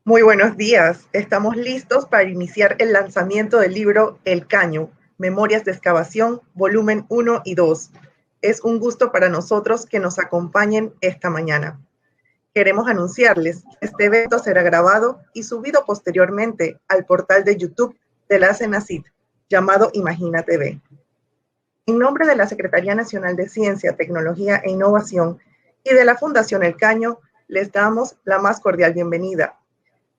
Muy buenos días. Estamos listos para iniciar el lanzamiento del libro El Caño, Memorias de Excavación, volumen 1 y 2. Es un gusto para nosotros que nos acompañen esta mañana. Queremos anunciarles que este evento será grabado y subido posteriormente al portal de YouTube de la CENACIT, llamado Imagina TV. En nombre de la Secretaría Nacional de Ciencia, Tecnología e Innovación y de la Fundación El Caño, les damos la más cordial bienvenida.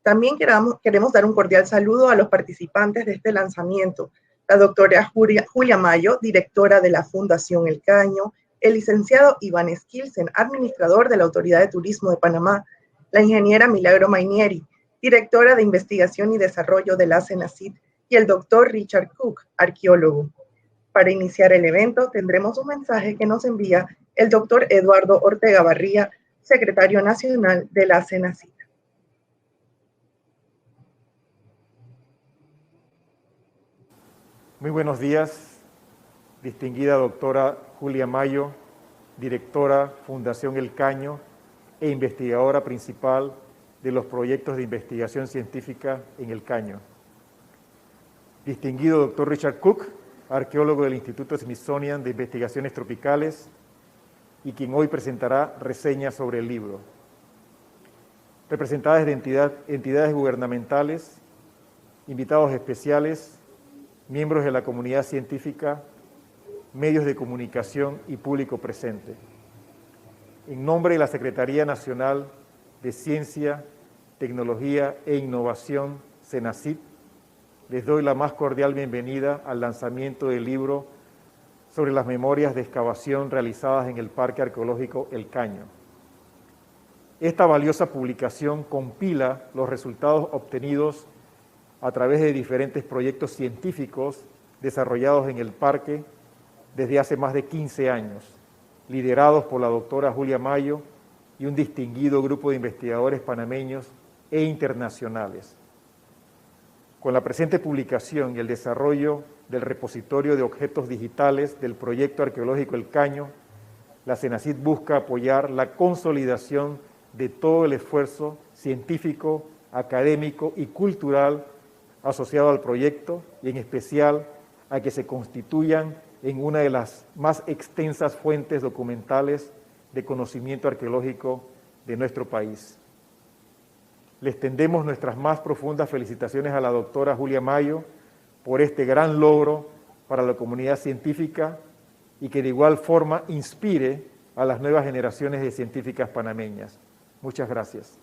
También queremos dar un cordial saludo a los participantes de este lanzamiento, la doctora Julia Mayo, directora de la Fundación El Caño, el licenciado Iván Skilsen, administrador de la Autoridad de Turismo de Panamá, la ingeniera Milagro Mainieri, directora de Investigación y Desarrollo de la CENACIT, y el doctor Richard Cook, arqueólogo. Para iniciar el evento tendremos un mensaje que nos envía el doctor Eduardo Ortega Barría, secretario nacional de la CENACIT. Muy buenos días, distinguida doctora Julia Mayo, directora Fundación El Caño e investigadora principal de los proyectos de investigación científica en El Caño. Distinguido doctor Richard Cook, arqueólogo del Instituto Smithsonian de Investigaciones Tropicales y quien hoy presentará reseñas sobre el libro. Representadas de entidades gubernamentales, invitados especiales, miembros de la comunidad científica, medios de comunicación y público presente. En nombre de la Secretaría Nacional de Ciencia, Tecnología e Innovación, CENACIT, les doy la más cordial bienvenida al lanzamiento del libro sobre las memorias de excavación realizadas en el Parque Arqueológico El Caño. Esta valiosa publicación compila los resultados obtenidos a través de diferentes proyectos científicos desarrollados en el parque desde hace más de 15 años, liderados por la doctora Julia Mayo y un distinguido grupo de investigadores panameños e internacionales. Con la presente publicación y el desarrollo del repositorio de objetos digitales del proyecto arqueológico El Caño, la CENACIT busca apoyar la consolidación de todo el esfuerzo científico, académico y cultural asociado al proyecto y en especial a que se constituyan en una de las más extensas fuentes documentales de conocimiento arqueológico de nuestro país. Les tendemos nuestras más profundas felicitaciones a la doctora Julia Mayo por este gran logro para la comunidad científica y que de igual forma inspire a las nuevas generaciones de científicas panameñas. Muchas gracias.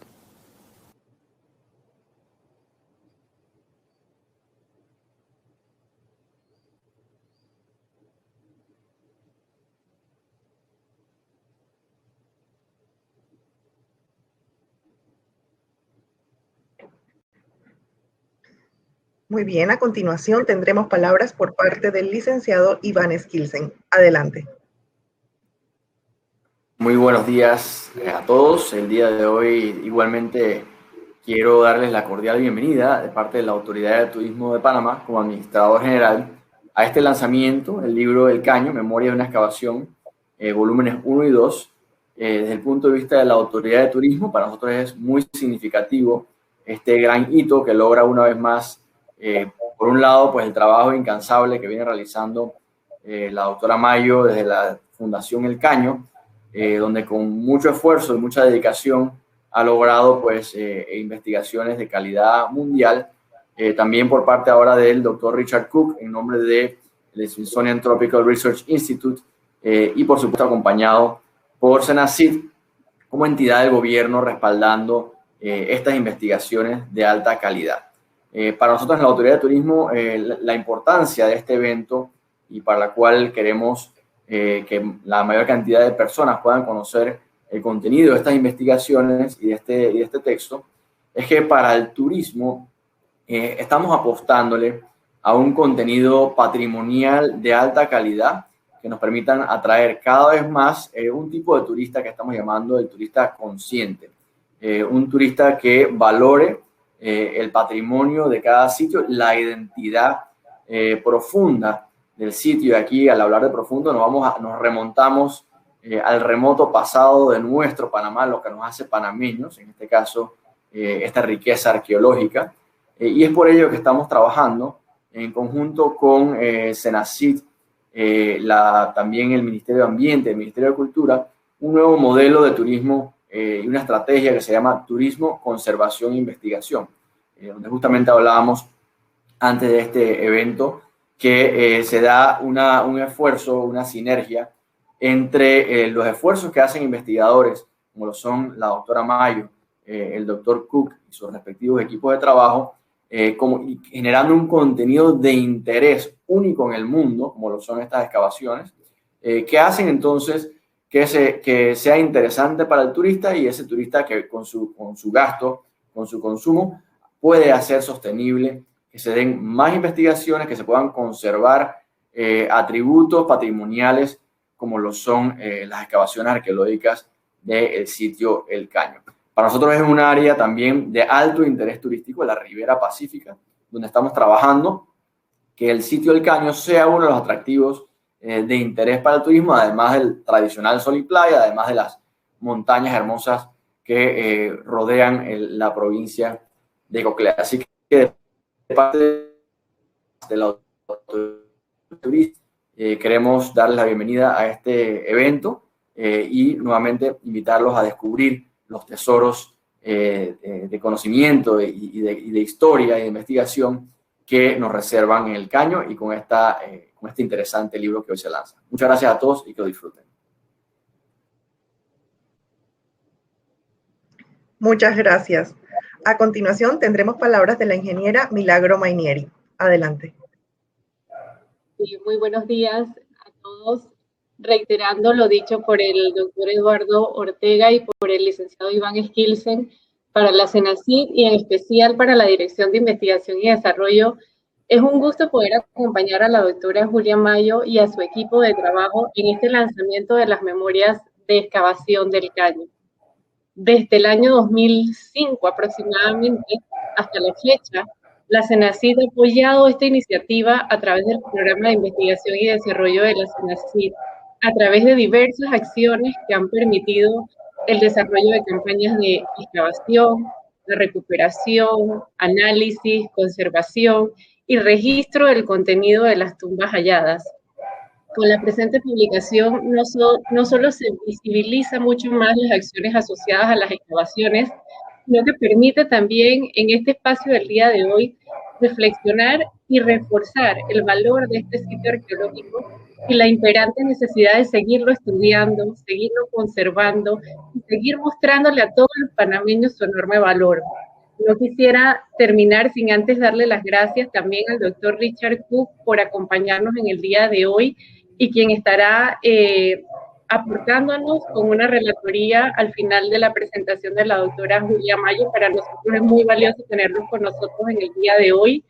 Muy bien, a continuación tendremos palabras por parte del licenciado Iván Skilsen. Adelante. Muy buenos días a todos. El día de hoy igualmente quiero darles la cordial bienvenida de parte de la Autoridad de Turismo de Panamá como administrador general a este lanzamiento, el libro El Caño, Memoria de una Excavación, volúmenes 1 y 2. Desde el punto de vista de la Autoridad de Turismo, para nosotros es muy significativo este gran hito que logra una vez más, por un lado, pues el trabajo incansable que viene realizando la doctora Mayo desde la Fundación El Caño, donde con mucho esfuerzo y mucha dedicación ha logrado pues investigaciones de calidad mundial, también por parte ahora del doctor Richard Cook en nombre del Smithsonian Tropical Research Institute y por supuesto acompañado por CENACIT como entidad del gobierno respaldando estas investigaciones de alta calidad. Para nosotros en la Autoridad de Turismo la importancia de este evento y para la cual queremos que la mayor cantidad de personas puedan conocer el contenido de estas investigaciones y de este texto, es que para el turismo estamos apostándole a un contenido patrimonial de alta calidad que nos permitan atraer cada vez más un tipo de turista que estamos llamando el turista consciente, un turista que valore el patrimonio de cada sitio, la identidad profunda del sitio. Y aquí, al hablar de profundo, nos remontamos al remoto pasado de nuestro Panamá, lo que nos hace panameños, en este caso esta riqueza arqueológica. Y es por ello que estamos trabajando en conjunto con Senacid, también el Ministerio de Ambiente, el Ministerio de Cultura, un nuevo modelo de turismo y una estrategia que se llama Turismo, Conservación e Investigación, donde justamente hablábamos antes de este evento que se da un esfuerzo, una sinergia entre los esfuerzos que hacen investigadores, como lo son la doctora Mayo, el doctor Cook y sus respectivos equipos de trabajo, y generando un contenido de interés único en el mundo, como lo son estas excavaciones, que hacen entonces que sea interesante para el turista y ese turista que con su gasto, con su consumo, puede hacer sostenible que se den más investigaciones, que se puedan conservar atributos patrimoniales como lo son las excavaciones arqueológicas del sitio El Caño. Para nosotros es un área también de alto interés turístico, la Ribera Pacífica, donde estamos trabajando que el sitio El Caño sea uno de los atractivos de interés para el turismo, además del tradicional sol y playa, además de las montañas hermosas que rodean la provincia de Coclea. Así que de parte de la autoridad queremos darles la bienvenida a este evento y nuevamente invitarlos a descubrir los tesoros de conocimiento y de historia y de investigación que nos reservan en El Caño y con este interesante libro que hoy se lanza. Muchas gracias a todos y que lo disfruten. Muchas gracias. A continuación tendremos palabras de la ingeniera Milagro Mainieri. Adelante. Sí, muy buenos días a todos. Reiterando lo dicho por el doctor Eduardo Ortega y por el licenciado Iván Skilsen, para la Senacid y en especial para la Dirección de Investigación y Desarrollo, es un gusto poder acompañar a la doctora Julia Mayo y a su equipo de trabajo en este lanzamiento de las memorias de excavación del Caño. Desde el año 2005 aproximadamente hasta la fecha, la Senacid ha apoyado esta iniciativa a través del Programa de Investigación y Desarrollo de la Senacid, a través de diversas acciones que han permitido el desarrollo de campañas de excavación, de recuperación, análisis, conservación y registro del contenido de las tumbas halladas. Con la presente publicación no solo se visibiliza mucho más las acciones asociadas a las excavaciones, sino que permite también en este espacio del día de hoy reflexionar y reforzar el valor de este sitio arqueológico y la imperante necesidad de seguirlo estudiando, seguirlo conservando y seguir mostrándole a todos los panameños su enorme valor. No quisiera terminar sin antes darle las gracias también al doctor Richard Cook por acompañarnos en el día de hoy y quien estará aportándonos con una relatoría al final de la presentación de la doctora Julia Mayo. Para nosotros es muy valioso tenerlos con nosotros en el día de hoy.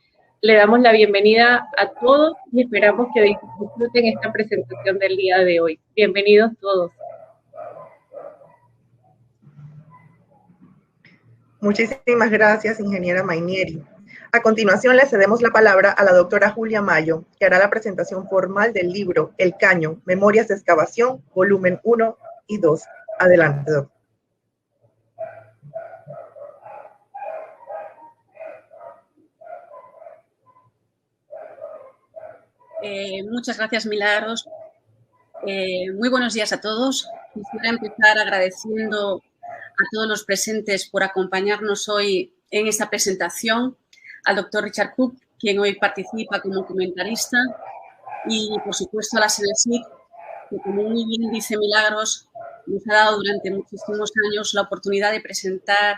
Le damos la bienvenida a todos y esperamos que disfruten esta presentación del día de hoy. Bienvenidos todos. Muchísimas gracias, ingeniera Mainieri. A continuación, le cedemos la palabra a la doctora Julia Mayo, que hará la presentación formal del libro El Caño, Memorias de Excavación, volumen 1 y 2. Adelante, doctor. Muchas gracias, Milagros. Muy buenos días a todos. Quisiera empezar agradeciendo a todos los presentes por acompañarnos hoy en esta presentación, al doctor Richard Cook, quien hoy participa como comentarista, y por supuesto a la Senacid, que como muy bien dice Milagros, nos ha dado durante muchísimos años la oportunidad de presentar,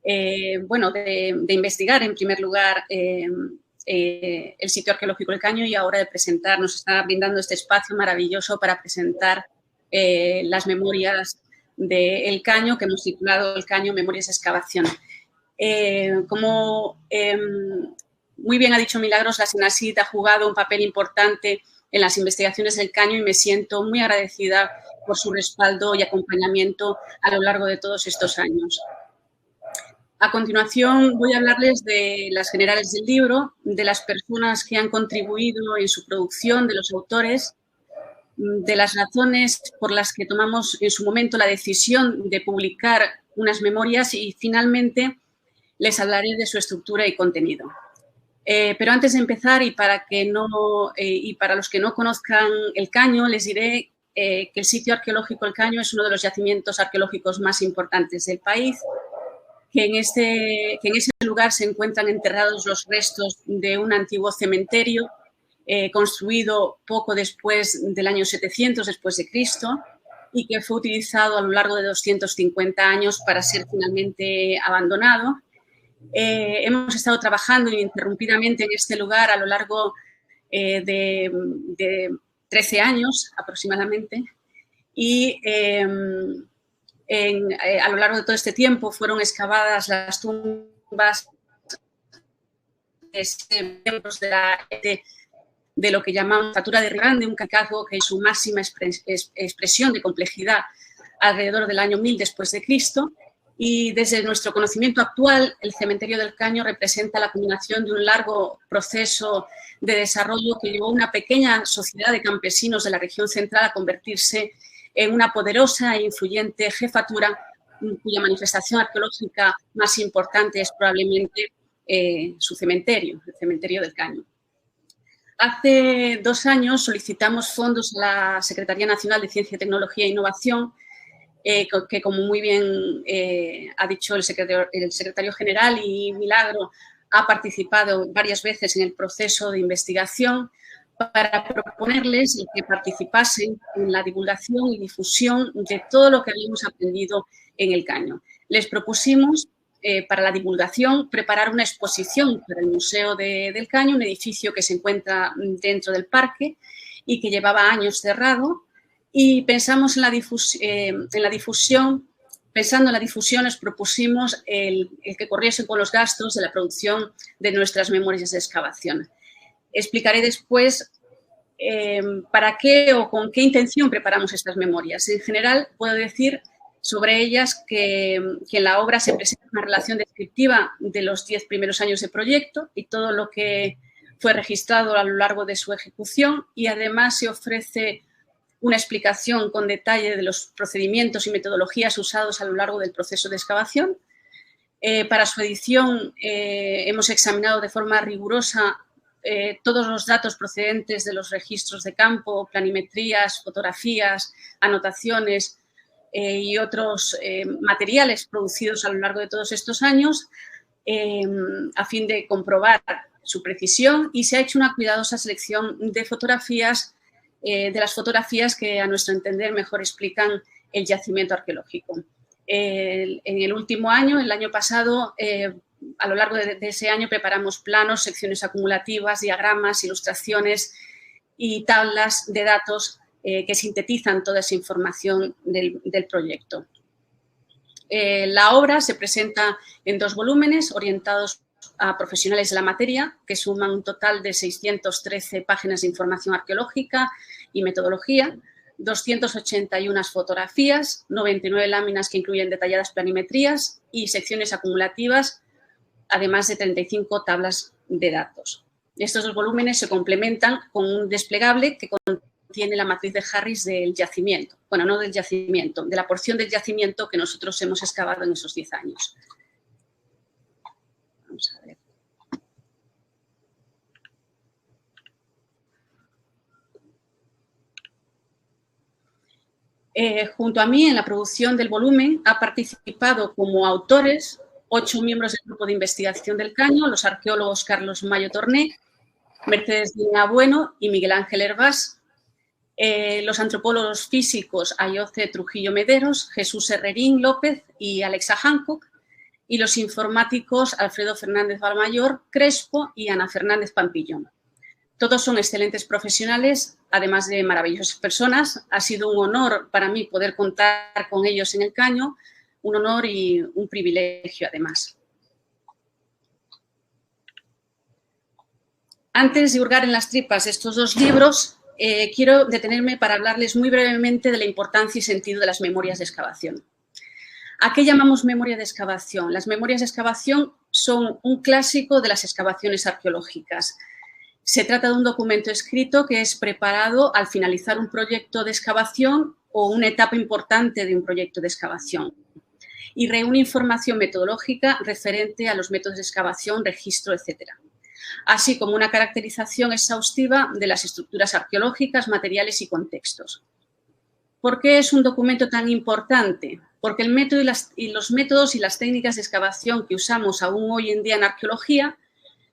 de investigar en primer lugar el sitio arqueológico El Caño y ahora de presentar, nos está brindando este espacio maravilloso para presentar las memorias de El Caño, que hemos titulado El Caño, Memorias de Excavación. Como muy bien ha dicho Milagros, la Senacid ha jugado un papel importante en las investigaciones del Caño y me siento muy agradecida por su respaldo y acompañamiento a lo largo de todos estos años. A continuación voy a hablarles de las generales del libro, de las personas que han contribuido en su producción, de los autores, de las razones por las que tomamos en su momento la decisión de publicar unas memorias y finalmente les hablaré de su estructura y contenido. Pero antes de empezar, y para los que no conozcan el Caño, les diré que el sitio arqueológico El Caño es uno de los yacimientos arqueológicos más importantes del país, que en ese lugar se encuentran enterrados los restos de un antiguo cementerio construido poco después del año 700 después de Cristo y que fue utilizado a lo largo de 250 años para ser finalmente abandonado. Hemos estado trabajando ininterrumpidamente en este lugar a lo largo de 13 años aproximadamente y a lo largo de todo este tiempo fueron excavadas las tumbas de miembros de lo que llamamos estatura de Grande, un cacazgo que es su máxima expresión de complejidad alrededor del año 1000 después de Cristo. Y desde nuestro conocimiento actual, el cementerio del Caño representa la culminación de un largo proceso de desarrollo que llevó a una pequeña sociedad de campesinos de la región central a convertirse en una poderosa e influyente jefatura cuya manifestación arqueológica más importante es probablemente su cementerio, el cementerio del Caño. Hace 2 años solicitamos fondos a la Secretaría Nacional de Ciencia, Tecnología e Innovación, que como muy bien ha dicho el secretario general, y Milagro ha participado varias veces en el proceso de investigación, para proponerles que participasen en la divulgación y difusión de todo lo que habíamos aprendido en el Caño. Les propusimos para la divulgación preparar una exposición para el Museo del Caño, un edificio que se encuentra dentro del parque y que llevaba años cerrado. Y pensamos en la difusión, pensando en la difusión, les propusimos el que corriesen con los gastos de la producción de nuestras memorias de excavación. Explicaré después para qué o con qué intención preparamos estas memorias. En general, puedo decir sobre ellas que en la obra se presenta una relación descriptiva de los 10 primeros años de proyecto y todo lo que fue registrado a lo largo de su ejecución, y además se ofrece una explicación con detalle de los procedimientos y metodologías usados a lo largo del proceso de excavación. Para su edición hemos examinado de forma rigurosa todos los datos procedentes de los registros de campo, planimetrías, fotografías, anotaciones y otros materiales producidos a lo largo de todos estos años a fin de comprobar su precisión, y se ha hecho una cuidadosa selección de fotografías, de las fotografías que a nuestro entender mejor explican el yacimiento arqueológico. En el último año, el año pasado, a lo largo de ese año preparamos planos, secciones acumulativas, diagramas, ilustraciones y tablas de datos que sintetizan toda esa información del proyecto. La obra se presenta en 2 volúmenes orientados a profesionales de la materia, que suman un total de 613 páginas de información arqueológica y metodología, 281 fotografías, 99 láminas que incluyen detalladas planimetrías y secciones acumulativas, además de 35 tablas de datos. Estos 2 volúmenes se complementan con un desplegable que contiene la matriz de Harris del yacimiento. Bueno, no del yacimiento, de la porción del yacimiento que nosotros hemos excavado en esos 10 años. Vamos a ver. Junto a mí, en la producción del volumen, ha participado como autores 8 miembros del grupo de investigación del Caño, los arqueólogos Carlos Mayo Torné, Mercedes Dina Bueno y Miguel Ángel Hervás, los antropólogos físicos Ayoce Trujillo Mederos, Jesús Herrerín López y Alexa Hancock, y los informáticos Alfredo Fernández Valmayor Crespo y Ana Fernández Pampillón. Todos son excelentes profesionales, además de maravillosas personas. Ha sido un honor para mí poder contar con ellos en el Caño, un honor y un privilegio además. Antes de hurgar en las tripas estos 2 libros, quiero detenerme para hablarles muy brevemente de la importancia y sentido de las memorias de excavación. ¿A qué llamamos memoria de excavación? Las memorias de excavación son un clásico de las excavaciones arqueológicas. Se trata de un documento escrito que es preparado al finalizar un proyecto de excavación o una etapa importante de un proyecto de excavación. y reúne información metodológica referente a los métodos de excavación, registro, etc., así como una caracterización exhaustiva de las estructuras arqueológicas, materiales y contextos. ¿Por qué es un documento tan importante? Porque el método y los métodos y las técnicas de excavación que usamos aún hoy en día en arqueología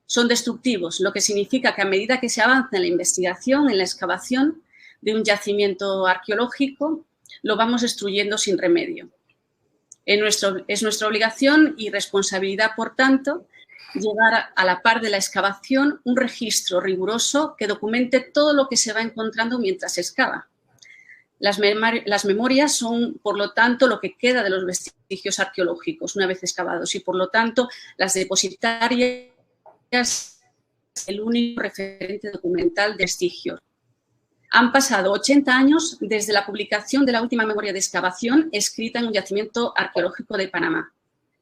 son destructivos, lo que significa que a medida que se avanza en la investigación, en la excavación de un yacimiento arqueológico, lo vamos destruyendo sin remedio. Es nuestra obligación y responsabilidad, por tanto, llevar a la par de la excavación un registro riguroso que documente todo lo que se va encontrando mientras se excava. Las memorias son, por lo tanto, lo que queda de los vestigios arqueológicos una vez excavados y, por lo tanto, las depositarias es el único referente documental de vestigios. Han pasado 80 años desde la publicación de la última memoria de excavación escrita en un yacimiento arqueológico de Panamá.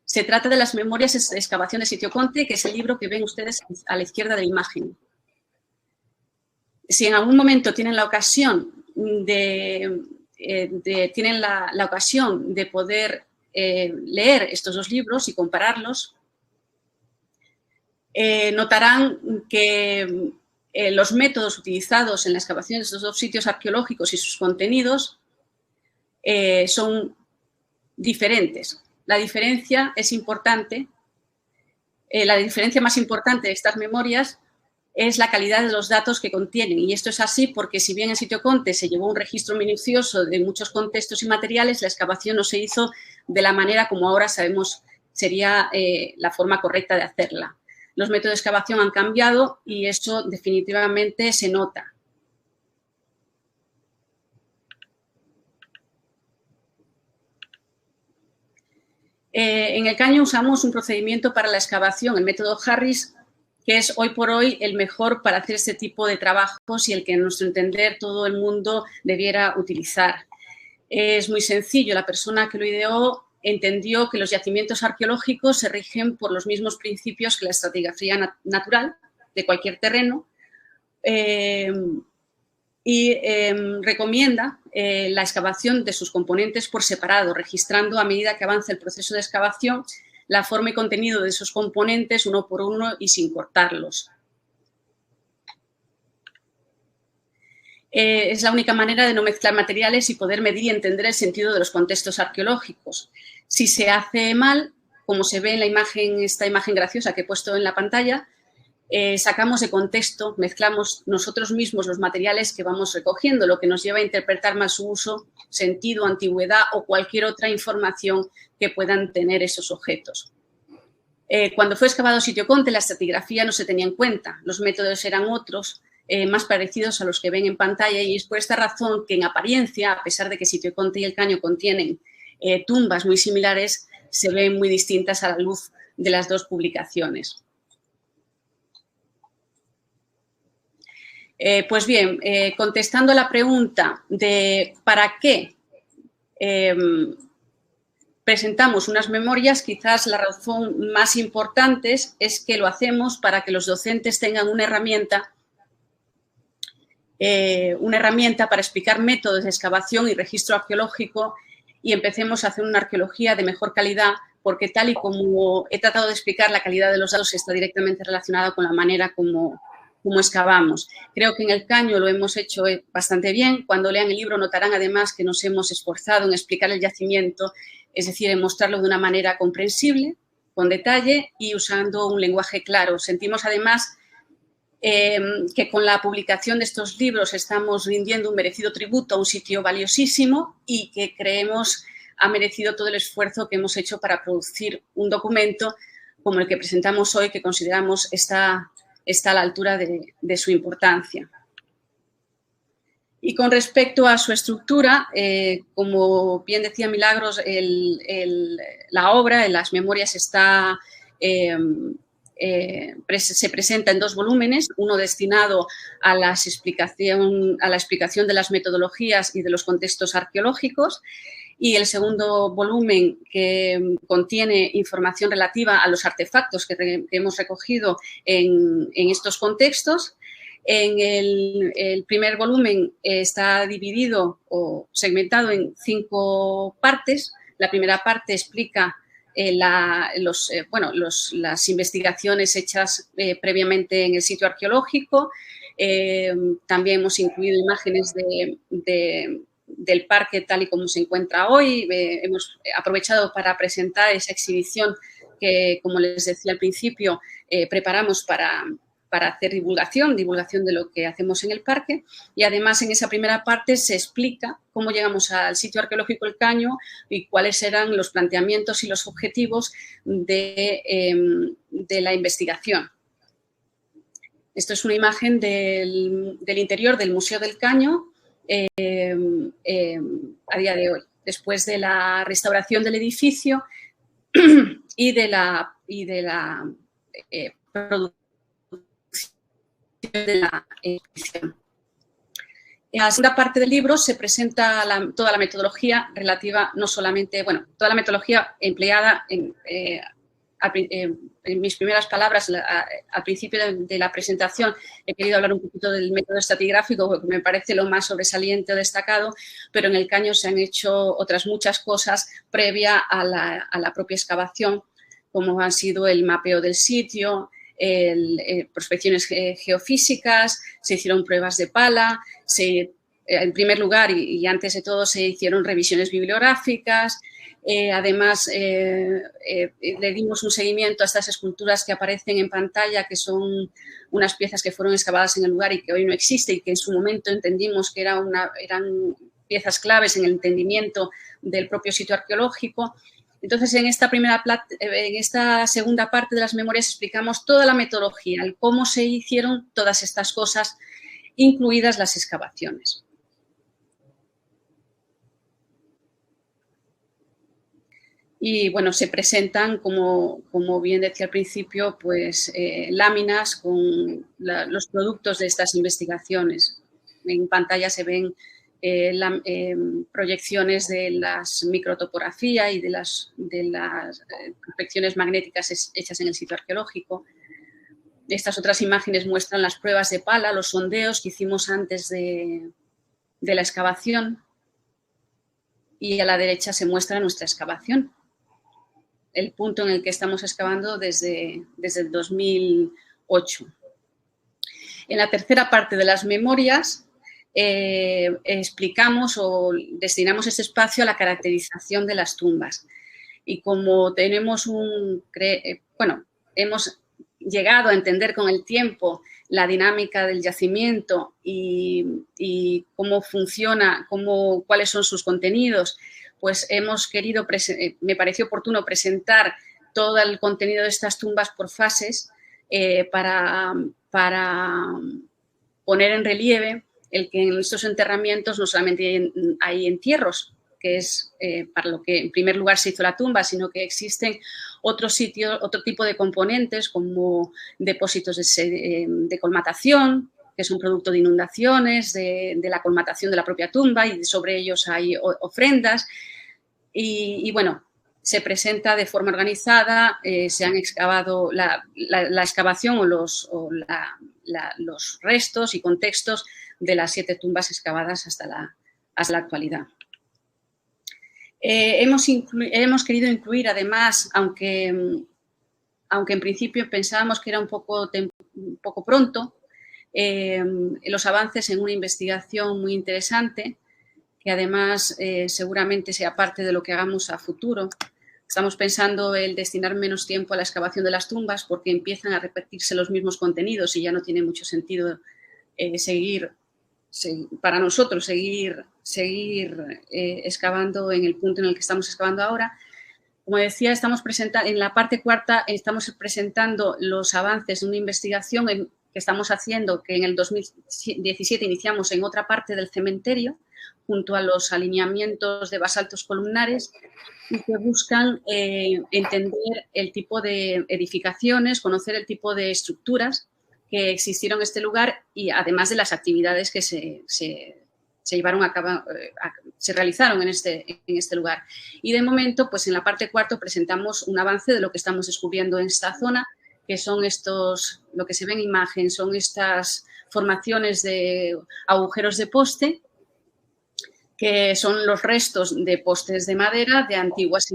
Se trata de las memorias de excavación de Sitio Conte, que es el libro que ven ustedes a la izquierda de la imagen. Si en algún momento tienen la ocasión de poder leer estos dos libros y compararlos, notarán que los métodos utilizados en la excavación de estos dos sitios arqueológicos y sus contenidos son diferentes. La diferencia es importante. La diferencia más importante de estas memorias es la calidad de los datos que contienen. Y esto es así porque, si bien en Sitio Conte se llevó un registro minucioso de muchos contextos y materiales, la excavación no se hizo de la manera como ahora sabemos sería la forma correcta de hacerla. Los métodos de excavación han cambiado y eso definitivamente se nota. En el caño usamos un procedimiento para la excavación, el método Harris, que es hoy por hoy el mejor para hacer este tipo de trabajos y el que, a nuestro entender, todo el mundo debiera utilizar. Es muy sencillo. La persona que lo ideó entendió que los yacimientos arqueológicos se rigen por los mismos principios que la estratigrafía natural de cualquier terreno y recomienda la excavación de sus componentes por separado, registrando a medida que avanza el proceso de excavación la forma y contenido de esos componentes uno por uno y sin cortarlos. Es la única manera de no mezclar materiales y poder medir y entender el sentido de los contextos arqueológicos. Si se hace mal, como se ve en la imagen, esta imagen graciosa que he puesto en la pantalla, sacamos de contexto, mezclamos nosotros mismos los materiales que vamos recogiendo, lo que nos lleva a interpretar mal su uso, sentido, antigüedad o cualquier otra información que puedan tener esos objetos. Cuando fue excavado Sitio Conte, la estratigrafía no se tenía en cuenta, los métodos eran otros, más parecidos a los que ven en pantalla, y es por esta razón que en apariencia, a pesar de que Sitio Conte y el Caño contienen tumbas muy similares, se ven muy distintas a la luz de las dos publicaciones. Pues bien, contestando a la pregunta de ¿para qué presentamos unas memorias? Quizás la razón más importante es que lo hacemos para que los docentes tengan una herramienta para explicar métodos de excavación y registro arqueológico y empecemos a hacer una arqueología de mejor calidad, porque tal y como he tratado de explicar, la calidad de los datos está directamente relacionada con la manera como excavamos. Creo que en el Caño lo hemos hecho bastante bien. Cuando lean el libro notarán además que nos hemos esforzado en explicar el yacimiento, es decir, en mostrarlo de una manera comprensible, con detalle y usando un lenguaje claro. Sentimos además que con la publicación de estos libros estamos rindiendo un merecido tributo a un sitio valiosísimo y que creemos ha merecido todo el esfuerzo que hemos hecho para producir un documento como el que presentamos hoy, que consideramos está a la altura de su importancia. Y con respecto a su estructura, como bien decía Milagros, la obra, en las memorias, se presenta en dos volúmenes, uno destinado a la explicación de las metodologías y de los contextos arqueológicos, y el segundo volumen, que contiene información relativa a los artefactos que hemos recogido en estos contextos. En el primer volumen está dividido o segmentado en 5 partes. La primera parte explica las investigaciones hechas previamente en el sitio arqueológico. También hemos incluido imágenes del parque tal y como se encuentra hoy. Hemos aprovechado para presentar esa exhibición que, como les decía al principio, preparamos para hacer divulgación de lo que hacemos en el parque. Y además en esa primera parte se explica cómo llegamos al sitio arqueológico El Caño y cuáles eran los planteamientos y los objetivos de la investigación. Esto es una imagen del interior del Museo del Caño a día de hoy, después de la restauración del edificio y de la producción de la exhibición. En la segunda parte del libro se presenta toda la metodología relativa, no solamente, bueno, toda la metodología empleada en mis primeras palabras, al principio de la presentación, he querido hablar un poquito del método estratigráfico, porque me parece lo más sobresaliente o destacado, pero en el Caño se han hecho otras muchas cosas previa a la propia excavación, como han sido el mapeo del sitio, prospecciones geofísicas, se hicieron pruebas de pala, en primer lugar y antes de todo se hicieron revisiones bibliográficas. Además, le dimos un seguimiento a estas esculturas que aparecen en pantalla, que son unas piezas que fueron excavadas en el lugar y que hoy no existe y que en su momento entendimos que eran piezas claves en el entendimiento del propio sitio arqueológico. Entonces, en esta segunda parte de las memorias explicamos toda la metodología, el cómo se hicieron todas estas cosas, incluidas las excavaciones. Y, bueno, se presentan, como bien decía al principio, pues láminas con los productos de estas investigaciones. En pantalla se ven proyecciones de las microtopografía y de las prospecciones magnéticas hechas en el sitio arqueológico. Estas otras imágenes muestran las pruebas de pala, los sondeos que hicimos antes de la excavación. Y a la derecha se muestra nuestra excavación, el punto en el que estamos excavando desde el 2008. En la tercera parte de las memorias explicamos o destinamos este espacio a la caracterización de las tumbas. Y como tenemos hemos llegado a entender con el tiempo la dinámica del yacimiento y cómo funciona, cuáles son sus contenidos, pues hemos querido, me pareció oportuno presentar todo el contenido de estas tumbas por fases para poner en relieve el que en estos enterramientos no solamente hay entierros, que es para lo que en primer lugar se hizo la tumba, sino que existen otro tipo de componentes como depósitos de colmatación, que son producto de inundaciones, de la colmatación de la propia tumba, y sobre ellos hay ofrendas. Y bueno, se presenta de forma organizada, se han excavado la excavación o los restos y contextos de las 7 tumbas excavadas hasta la actualidad. Hemos querido incluir, además, aunque en principio pensábamos que era un poco pronto, los avances en una investigación muy interesante, que además seguramente sea parte de lo que hagamos a futuro. Estamos pensando el destinar menos tiempo a la excavación de las tumbas porque empiezan a repetirse los mismos contenidos y ya no tiene mucho sentido para nosotros seguir excavando en el punto en el que estamos excavando ahora. Como decía, en la parte cuarta estamos presentando los avances de una investigación que estamos haciendo, que en el 2017 iniciamos en otra parte del cementerio, junto a los alineamientos de basaltos columnares, y que buscan entender el tipo de edificaciones, conocer el tipo de estructuras que existieron en este lugar y además de las actividades que se llevaron a cabo, se realizaron en este lugar. Y de momento, pues en la parte cuarta presentamos un avance de lo que estamos descubriendo en esta zona, que son lo que se ve en imagen, son estas formaciones de agujeros de poste que son los restos de postes de madera de antiguas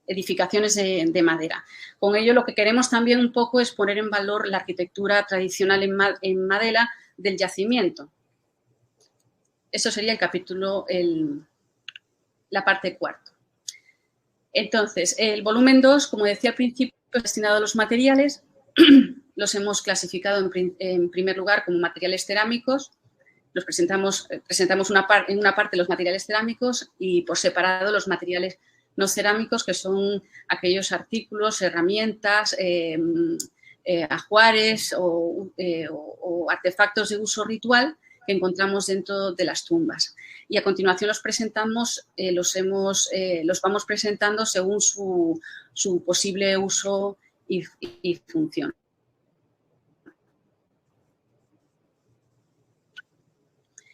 edificaciones de madera. Con ello, lo que queremos también un poco es poner en valor la arquitectura tradicional en madera del yacimiento. Eso sería el capítulo, la parte cuarta. Entonces, el volumen 2, como decía al principio, es destinado a los materiales. Los hemos clasificado en primer lugar como materiales cerámicos. Los presentamos en una parte los materiales cerámicos y por separado los materiales no cerámicos, que son aquellos artículos, herramientas, ajuares o artefactos de uso ritual que encontramos dentro de las tumbas. Y a continuación los presentamos, los vamos presentando según su posible uso y función.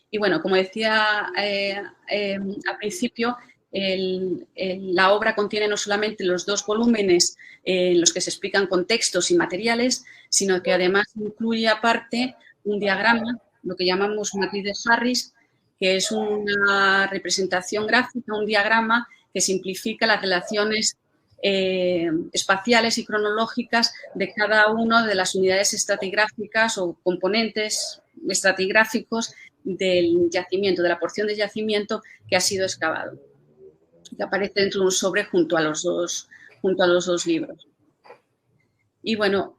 Y bueno, como decía al principio, la obra contiene no solamente los 2 volúmenes en los que se explican contextos y materiales, sino que además incluye aparte un diagrama, lo que llamamos matriz de Harris, que es una representación gráfica, un diagrama que simplifica las relaciones espaciales y cronológicas de cada una de las unidades estratigráficas o componentes estratigráficos del yacimiento, de la porción de yacimiento que ha sido excavado, que aparece dentro de un sobre junto a los dos libros. Y bueno,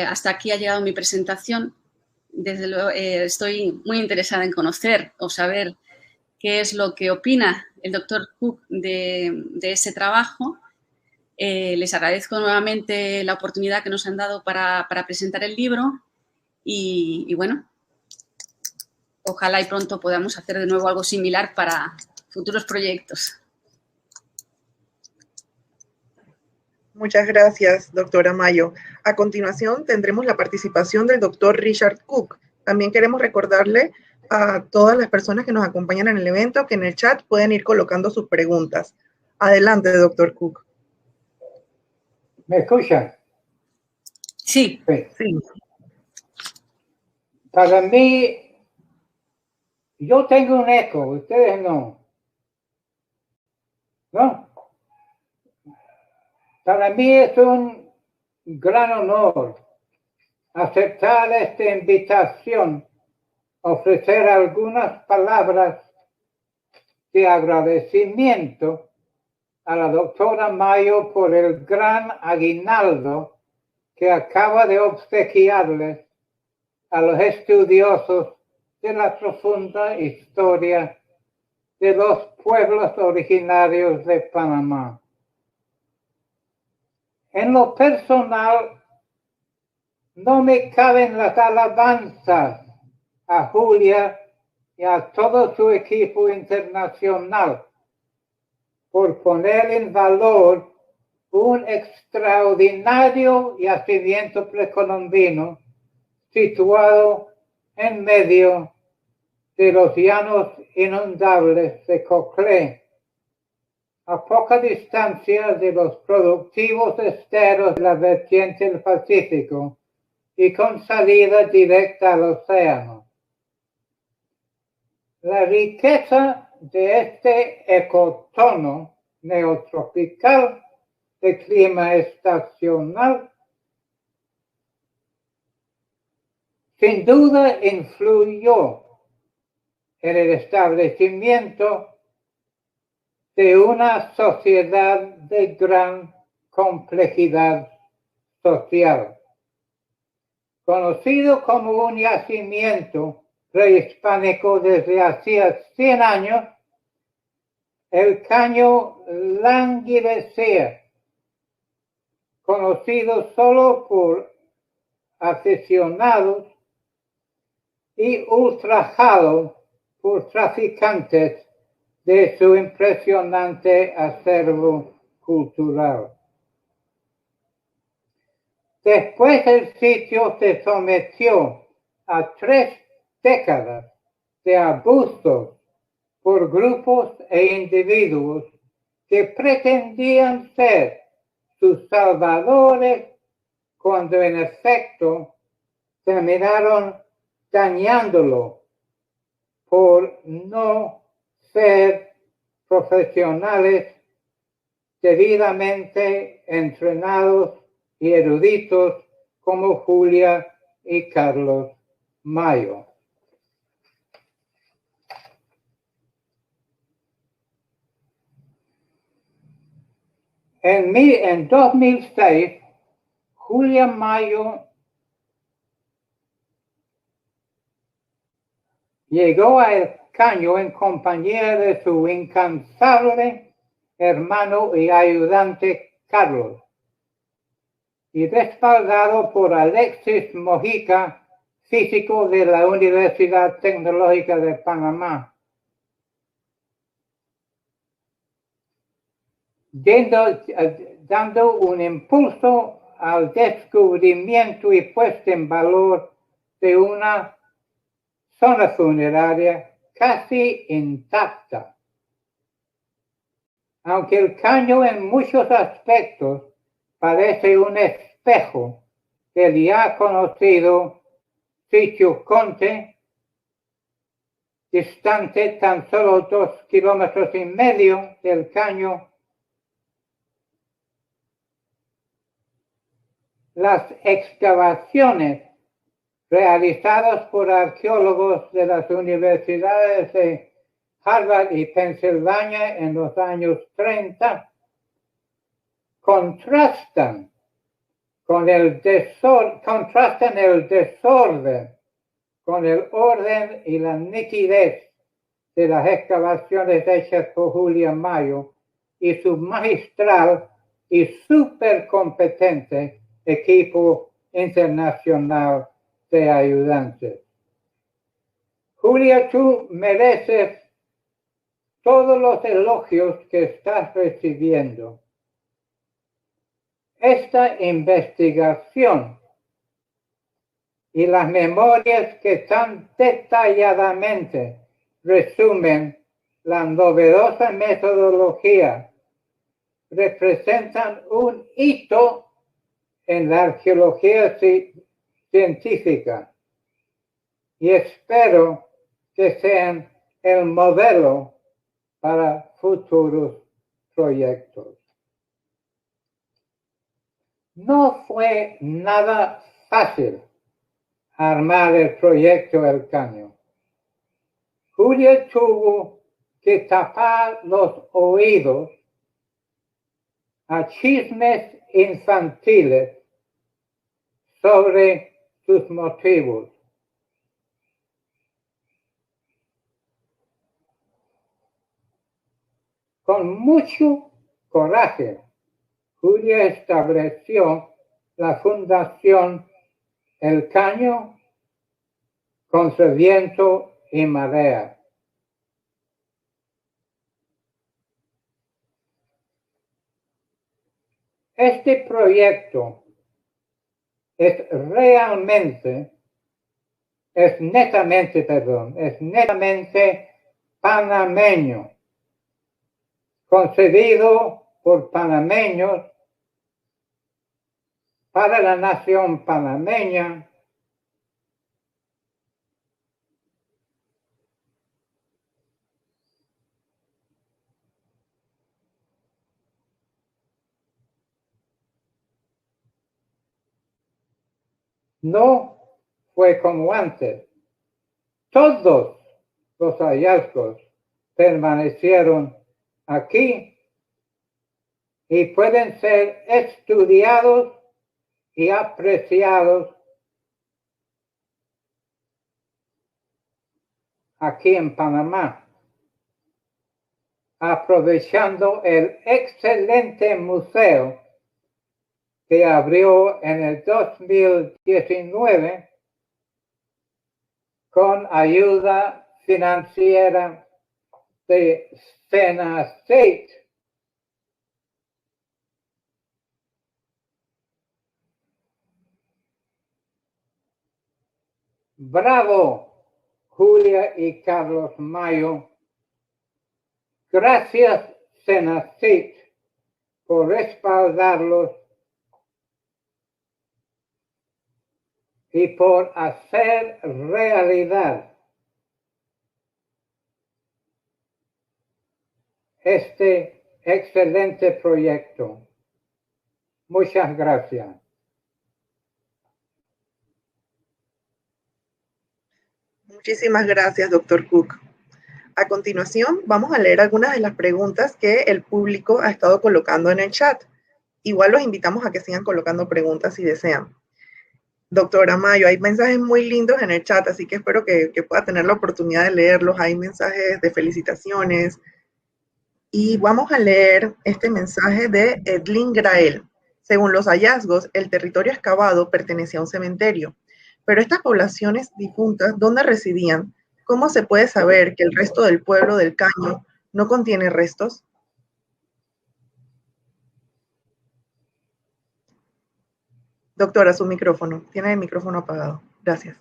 hasta aquí ha llegado mi presentación. Desde luego, estoy muy interesada en conocer o saber qué es lo que opina el doctor Cook de ese trabajo. Les agradezco nuevamente la oportunidad que nos han dado para presentar el libro y bueno, ojalá y pronto podamos hacer de nuevo algo similar para futuros proyectos. Muchas gracias, doctora Mayo. A continuación tendremos la participación del doctor Richard Cook. También queremos recordarle a todas las personas que nos acompañan en el evento que en el chat pueden ir colocando sus preguntas. Adelante, doctor Cook. ¿Me escuchan? Sí. Sí. Para mí, yo tengo un eco, ustedes no. ¿No? Para mí es un gran honor aceptar esta invitación, ofrecer algunas palabras de agradecimiento a la doctora Mayo por el gran aguinaldo que acaba de obsequiarles a los estudiosos de la profunda historia de los pueblos originarios de Panamá. En lo personal, no me caben las alabanzas a Julia y a todo su equipo internacional por poner en valor un extraordinario yacimiento precolombino situado en medio de los llanos inundables de Coclé, a poca distancia de los productivos esteros de la vertiente del Pacífico y con salida directa al océano. La riqueza de este ecotono neotropical de clima estacional sin duda influyó en el establecimiento de una sociedad de gran complejidad social. Conocido como un yacimiento prehispánico desde hacía 100 años, el caño languidecía, conocido solo por aficionados y ultrajado por traficantes de su impresionante acervo cultural. Después el sitio se sometió a 3 décadas de abusos por grupos e individuos que pretendían ser sus salvadores cuando en efecto terminaron dañándolo por no ser profesionales debidamente entrenados y eruditos como Julia y Carlos Mayo. En 2006, Julia Mayo llegó a El Caño en compañía de su incansable hermano y ayudante Carlos, y respaldado por Alexis Mojica, físico de la Universidad Tecnológica de Panamá. Dando un impulso al descubrimiento y puesta en valor de una zona funeraria casi intacta. Aunque el Caño en muchos aspectos parece un espejo del ya conocido sitio Conte, distante tan solo 2,5 kilómetros del Caño, las excavaciones realizadas por arqueólogos de las universidades de Harvard y Pensilvania en los años 30 contrastan el desorden con el orden y la nitidez de las excavaciones hechas por Julia Mayo y su magistral y súper competente equipo internacional de ayudantes. Julia, tú mereces todos los elogios que estás recibiendo. Esta investigación y las memorias que tan detalladamente resumen la novedosa metodología representan un hito en la arqueología científica y espero que sean el modelo para futuros proyectos. No fue nada fácil armar el proyecto El Caño. Julia tuvo que tapar los oídos a chismes infantiles sobre sus motivos. Con mucho coraje, Julia estableció la Fundación El Caño contra Viento y Marea. Este proyecto es netamente panameño, concebido por panameños para la nación panameña, no fue como antes. Todos los hallazgos permanecieron aquí y pueden ser estudiados y apreciados aquí en Panamá, aprovechando el excelente museo que abrió en el 2019 con ayuda financiera de Senacit. Bravo, Julia y Carlos Mayo. Gracias, Senacit, por respaldarlos y por hacer realidad este excelente proyecto. Muchas gracias. Muchísimas gracias, doctor Cook. A continuación, vamos a leer algunas de las preguntas que el público ha estado colocando en el chat. Igual los invitamos a que sigan colocando preguntas si desean. Doctora Mayo, hay mensajes muy lindos en el chat, así que espero que pueda tener la oportunidad de leerlos. Hay mensajes de felicitaciones. Y vamos a leer este mensaje de Edlin Grael. Según los hallazgos, el territorio excavado pertenecía a un cementerio. Pero estas poblaciones difuntas, ¿dónde residían? ¿Cómo se puede saber que el resto del pueblo del Caño no contiene restos? Doctora, su micrófono. Tiene el micrófono apagado. Gracias.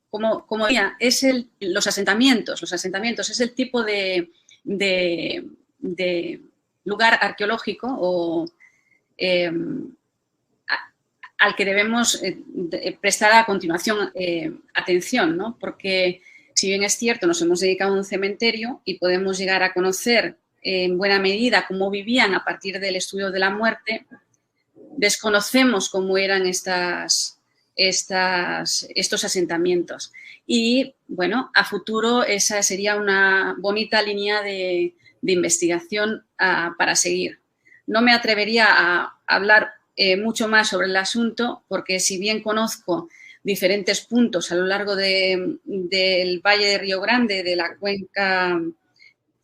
Como decía, es los asentamientos es el tipo de lugar arqueológico o al que debemos prestar a continuación atención, ¿no? Porque si bien es cierto, nos hemos dedicado a un cementerio y podemos llegar a conocer en buena medida cómo vivían a partir del estudio de la muerte, desconocemos cómo eran estos asentamientos. Y, bueno, a futuro esa sería una bonita línea de investigación para seguir. No me atrevería a hablar mucho más sobre el asunto porque si bien conozco diferentes puntos a lo largo del Valle de Río Grande, de la cuenca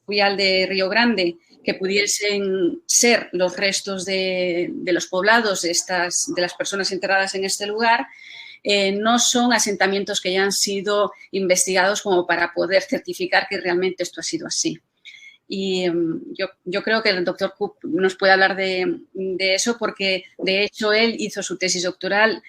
fluvial de Río Grande, que pudiesen ser los restos de los poblados de las personas enterradas en este lugar, no son asentamientos que hayan sido investigados como para poder certificar que realmente esto ha sido así. Y yo creo que el doctor Cook nos puede hablar de eso porque, de hecho, él hizo su tesis doctoral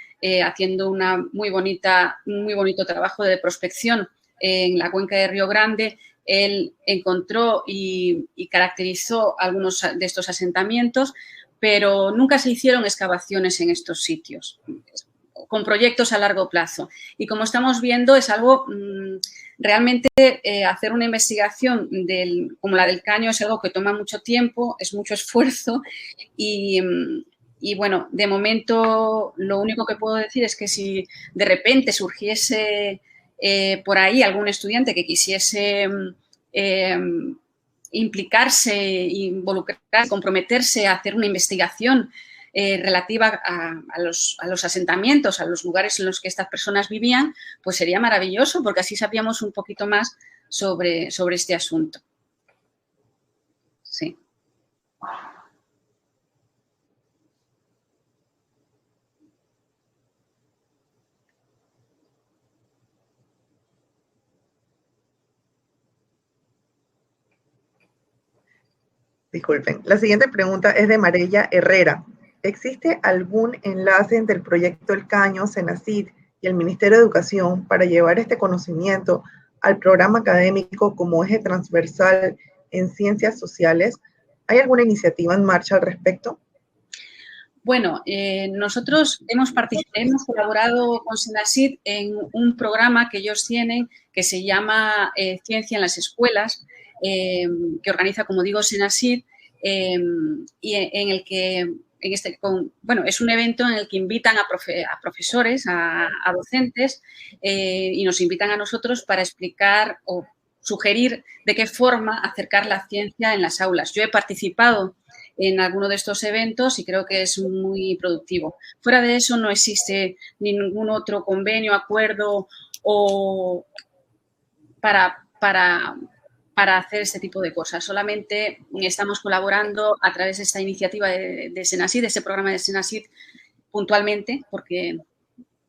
haciendo un muy bonito trabajo de prospección en la cuenca de Río Grande. Él encontró y caracterizó algunos de estos asentamientos, pero nunca se hicieron excavaciones en estos sitios con proyectos a largo plazo. Y como estamos viendo, es algo realmente hacer una investigación como la del Caño es algo que toma mucho tiempo, es mucho esfuerzo y bueno, de momento lo único que puedo decir es que si de repente surgiese por ahí algún estudiante que quisiese implicarse, involucrarse, comprometerse a hacer una investigación relativa a los asentamientos, a los lugares en los que estas personas vivían, pues sería maravilloso porque así sabíamos un poquito más sobre este asunto. Sí. Disculpen. La siguiente pregunta es de Marella Herrera. ¿Existe algún enlace entre el proyecto El Caño, Senacid y el Ministerio de Educación para llevar este conocimiento al programa académico como eje transversal en ciencias sociales? ¿Hay alguna iniciativa en marcha al respecto? Bueno, nosotros hemos colaborado con Senacid en un programa que ellos tienen que se llama Ciencia en las Escuelas, que organiza, como digo, Senacid, y en el que es un evento en el que invitan a profesores, a docentes, y nos invitan a nosotros para explicar o sugerir de qué forma acercar la ciencia en las aulas. Yo he participado en alguno de estos eventos y creo que es muy productivo. Fuera de eso no existe ningún otro convenio, acuerdo o para hacer este tipo de cosas. Solamente estamos colaborando a través de esta iniciativa de Senacid, de este programa de Senacid puntualmente, porque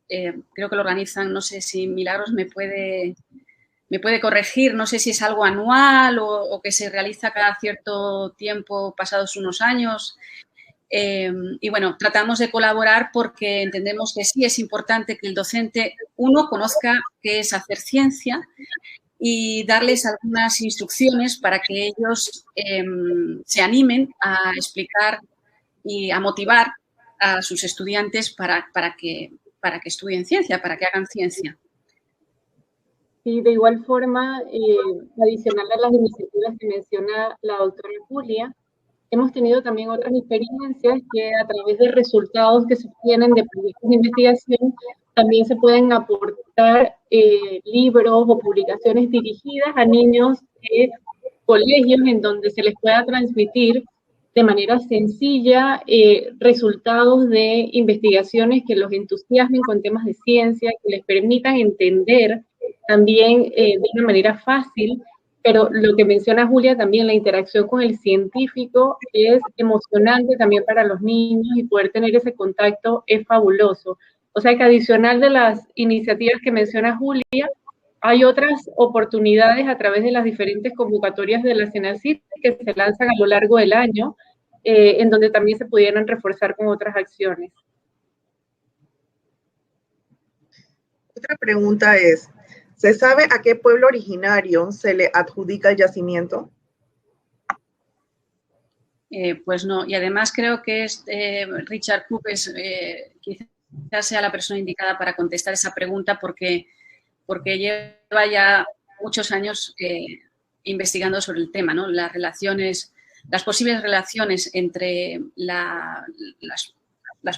creo que lo organizan, no sé si Milagros me puede corregir, no sé si es algo anual o que se realiza cada cierto tiempo pasados unos años. Y bueno, tratamos de colaborar porque entendemos que sí es importante que el docente, uno, conozca qué es hacer ciencia y darles algunas instrucciones para que ellos se animen a explicar y a motivar a sus estudiantes para que estudien ciencia, para que hagan ciencia. Sí, de igual forma, adicional a las iniciativas que menciona la doctora Julia, hemos tenido también otras experiencias que a través de resultados que se obtienen de proyectos de investigación también se pueden aportar libros o publicaciones dirigidas a niños de colegios en donde se les pueda transmitir de manera sencilla resultados de investigaciones que los entusiasmen con temas de ciencia, que les permitan entender también de una manera fácil. Pero lo que menciona Julia también, la interacción con el científico es emocionante también para los niños y poder tener ese contacto es fabuloso. O sea que adicional de las iniciativas que menciona Julia, hay otras oportunidades a través de las diferentes convocatorias de la CENACYT que se lanzan a lo largo del año, en donde también se pudieran reforzar con otras acciones. Otra pregunta es, ¿se sabe a qué pueblo originario se le adjudica el yacimiento? Pues no, y además creo que Richard Cook quizás sea la persona indicada para contestar esa pregunta porque lleva ya muchos años investigando sobre el tema, ¿no? Las posibles relaciones entre las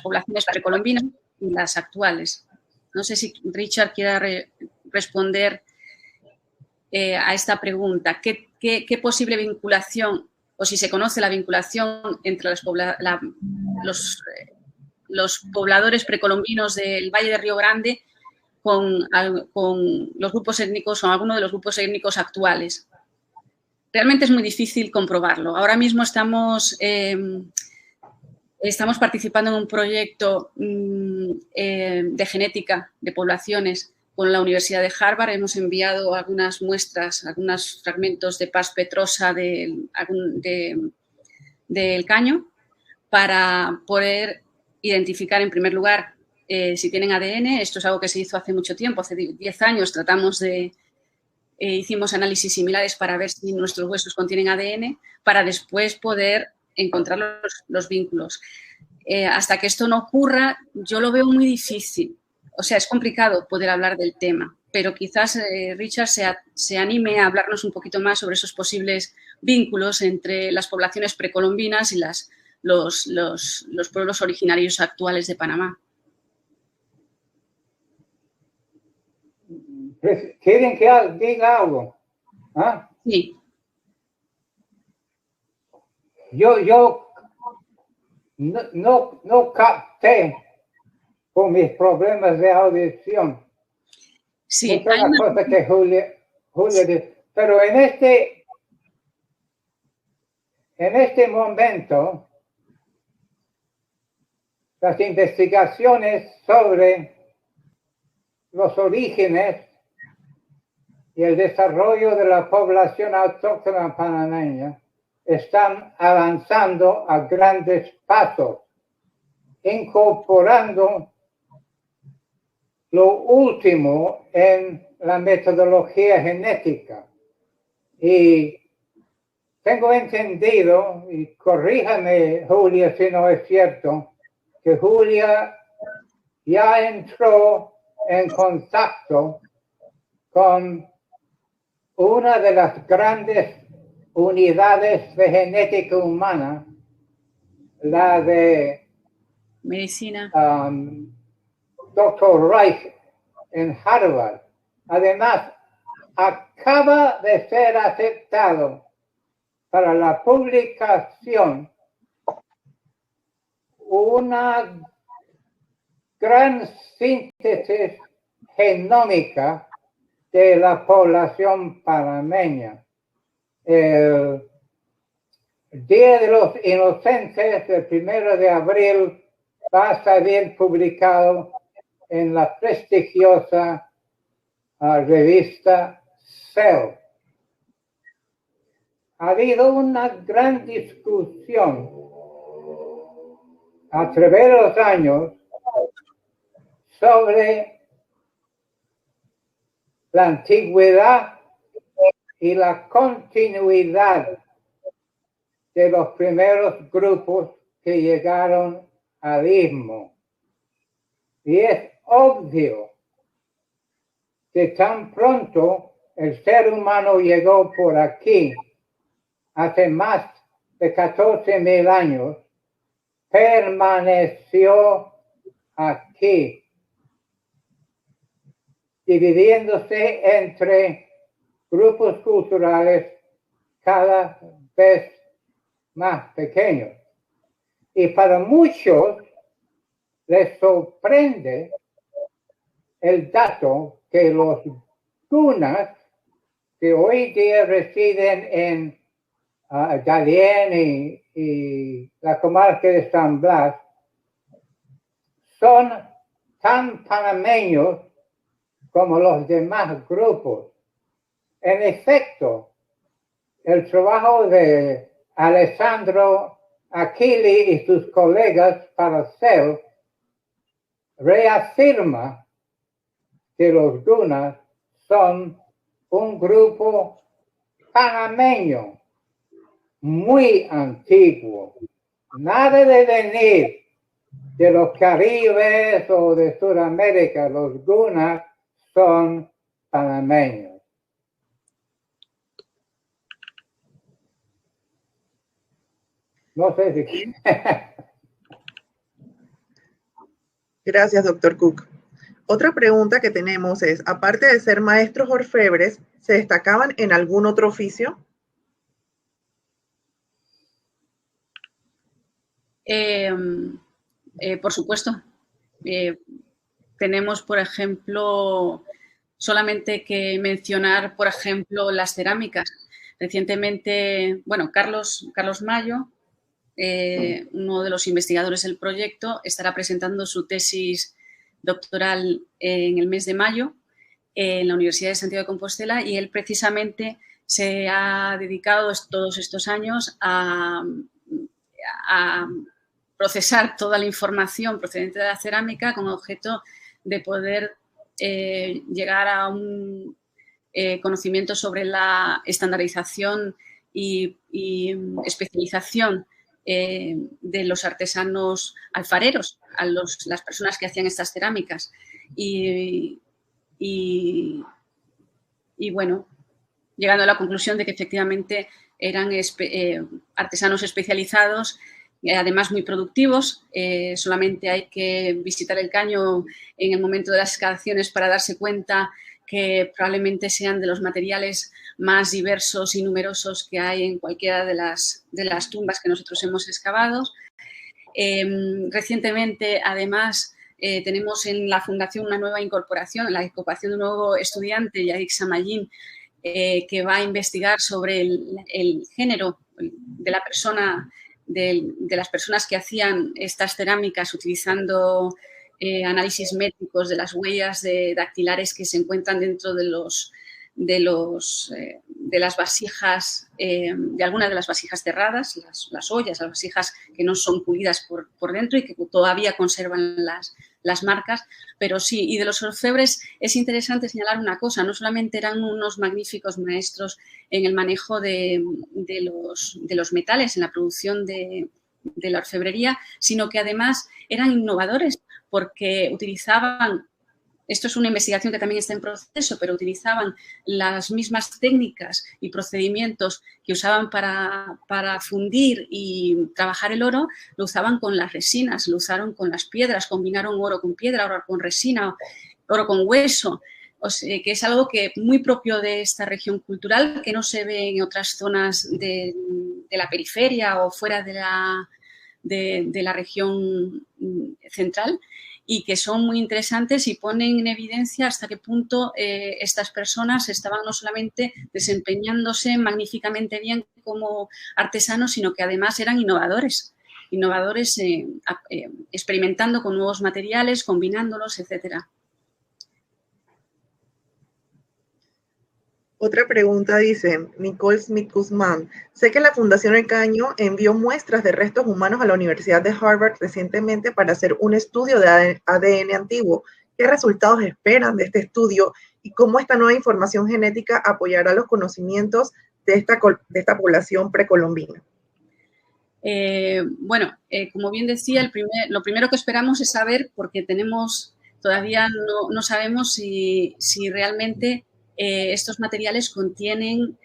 poblaciones precolombinas y las actuales. No sé si Richard quiera responder a esta pregunta. ¿Qué posible vinculación, o si se conoce la vinculación entre los pobladores precolombinos del Valle de Río Grande con los grupos étnicos o alguno de los grupos étnicos actuales? Realmente es muy difícil comprobarlo. Ahora mismo estamos participando en un proyecto de genética de poblaciones con la Universidad de Harvard. Hemos enviado algunas muestras, algunos fragmentos de Pars Petrosa del caño para poder identificar en primer lugar si tienen ADN. Esto es algo que se hizo hace mucho tiempo, hace 10 años hicimos análisis similares para ver si nuestros huesos contienen ADN, para después poder encontrar los vínculos. Hasta que esto no ocurra, yo lo veo muy difícil. O sea, es complicado poder hablar del tema, pero quizás Richard se anime a hablarnos un poquito más sobre esos posibles vínculos entre las poblaciones precolombinas y los pueblos originarios actuales de Panamá. ¿Quieren que diga algo? ¿Ah? Sí. Yo no capté por mis problemas de audición. Sí, es una cosa que Julia dice. Pero en este momento, las investigaciones sobre los orígenes y el desarrollo de la población autóctona panameña están avanzando a grandes pasos, incorporando lo último en la metodología genética. Y tengo entendido, y corríjame Julia si no es cierto, que Julia ya entró en contacto con una de las grandes unidades de genética humana, la de medicina. Dr. Reich en Harvard. Además, acaba de ser aceptado para la publicación una gran síntesis genómica de la población panameña. El Día de los Inocentes, el 1 de abril, va a salir publicado en la prestigiosa revista Cell. Ha habido una gran discusión a través de los años sobre la antigüedad y la continuidad de los primeros grupos que llegaron al Istmo. Y es obvio que tan pronto el ser humano llegó por aquí, hace más de 14.000 años, permaneció aquí, dividiéndose entre grupos culturales cada vez más pequeños. Y para muchos les sorprende el dato que los gunas que hoy día residen en Darién y la comarca de San Blas son tan panameños como los demás grupos. En efecto, el trabajo de Alessandro Achilli y sus colegas para CEL reafirma que los gunas son un grupo panameño muy antiguo. Nada de venir de los Caribes o de Sudamérica. Los gunas son panameños. No sé si... Gracias, doctor Cook. Otra pregunta que tenemos es, aparte de ser maestros orfebres, ¿se destacaban en algún otro oficio? Por supuesto. Tenemos, por ejemplo, solamente que mencionar, por ejemplo, las cerámicas. Recientemente, bueno, Carlos Mayo, uno de los investigadores del proyecto, estará presentando su tesis doctoral en el mes de mayo en la Universidad de Santiago de Compostela, y él precisamente se ha dedicado todos estos años a procesar toda la información procedente de la cerámica con objeto de poder llegar a un conocimiento sobre la estandarización y especialización de los artesanos alfareros, las personas que hacían estas cerámicas. Y bueno, llegando a la conclusión de que efectivamente eran artesanos especializados, además muy productivos. Solamente hay que visitar el caño en el momento de las excavaciones para darse cuenta que probablemente sean de los materiales más diversos y numerosos que hay en cualquiera de las tumbas que nosotros hemos excavado. Recientemente, además, tenemos en la Fundación una nueva incorporación, la incorporación de un nuevo estudiante, Yarik Samayín, que va a investigar sobre el género de la persona, de las personas que hacían estas cerámicas utilizando análisis métricos de las huellas dactilares que se encuentran dentro de las vasijas, de algunas de las vasijas cerradas, las ollas, las vasijas que no son pulidas por dentro y que todavía conservan las marcas. Pero sí, y de los orfebres es interesante señalar una cosa: no solamente eran unos magníficos maestros en el manejo de los metales, en la producción de la orfebrería, sino que además eran innovadores, porque utilizaban, esto es una investigación que también está en proceso, pero utilizaban las mismas técnicas y procedimientos que usaban para fundir y trabajar el oro, lo usaban con las resinas, lo usaron con las piedras, combinaron oro con piedra, oro con resina, oro con hueso. O sea, que es algo que muy propio de esta región cultural, que no se ve en otras zonas de la periferia o fuera de la región central, y que son muy interesantes y ponen en evidencia hasta qué punto estas personas estaban no solamente desempeñándose magníficamente bien como artesanos, sino que además eran innovadores experimentando con nuevos materiales, combinándolos, etcétera. Otra pregunta dice, Nicole Smith Guzmán, sé que la Fundación El Caño envió muestras de restos humanos a la Universidad de Harvard recientemente para hacer un estudio de ADN antiguo. ¿Qué resultados esperan de este estudio y cómo esta nueva información genética apoyará los conocimientos de esta población precolombina? Bueno, como bien decía, lo primero que esperamos es saber, porque tenemos todavía no sabemos si realmente estos materiales contienen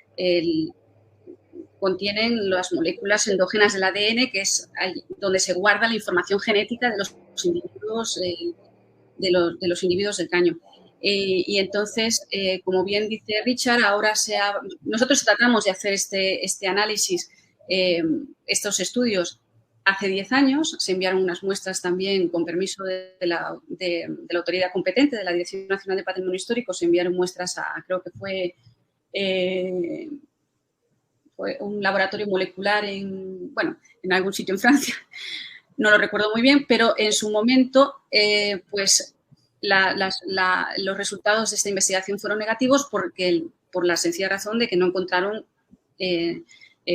las moléculas endógenas del ADN, que es donde se guarda la información genética de los individuos, de los individuos del caño. Y entonces, como bien dice Richard, ahora nosotros tratamos de hacer este análisis, estos estudios, hace 10 años. Se enviaron unas muestras también con permiso de la autoridad competente, de la Dirección Nacional de Patrimonio Histórico. Se enviaron muestras creo que fue un laboratorio molecular en algún sitio en Francia. No lo recuerdo muy bien, pero en su momento, pues los resultados de esta investigación fueron negativos por la sencilla razón de que no encontraron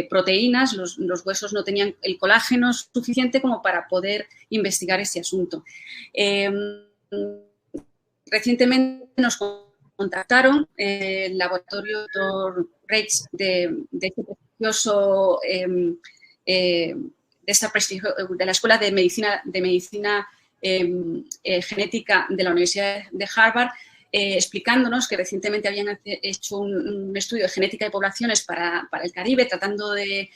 proteínas, los huesos no tenían el colágeno suficiente como para poder investigar este asunto. Recientemente nos contactaron el laboratorio Dr. Reitz de la Escuela de Medicina Genética de la Universidad de Harvard, explicándonos que recientemente habían hecho un estudio de genética de poblaciones para el Caribe, tratando de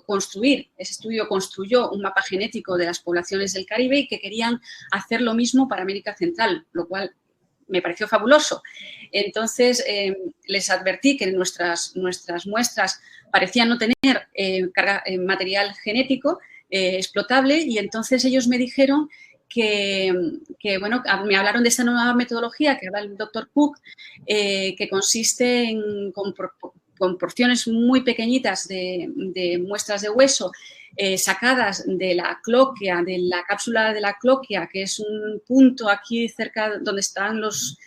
construir. Ese estudio construyó un mapa genético de las poblaciones del Caribe y que querían hacer lo mismo para América Central, lo cual me pareció fabuloso. Entonces, les advertí que nuestras muestras parecían no tener material genético explotable, y entonces ellos me dijeron que me hablaron de esta nueva metodología que habla el doctor Cook, que consiste con porciones muy pequeñitas de muestras de hueso sacadas de la clóquea, de la cápsula de la clóquea, que es un punto aquí cerca donde están los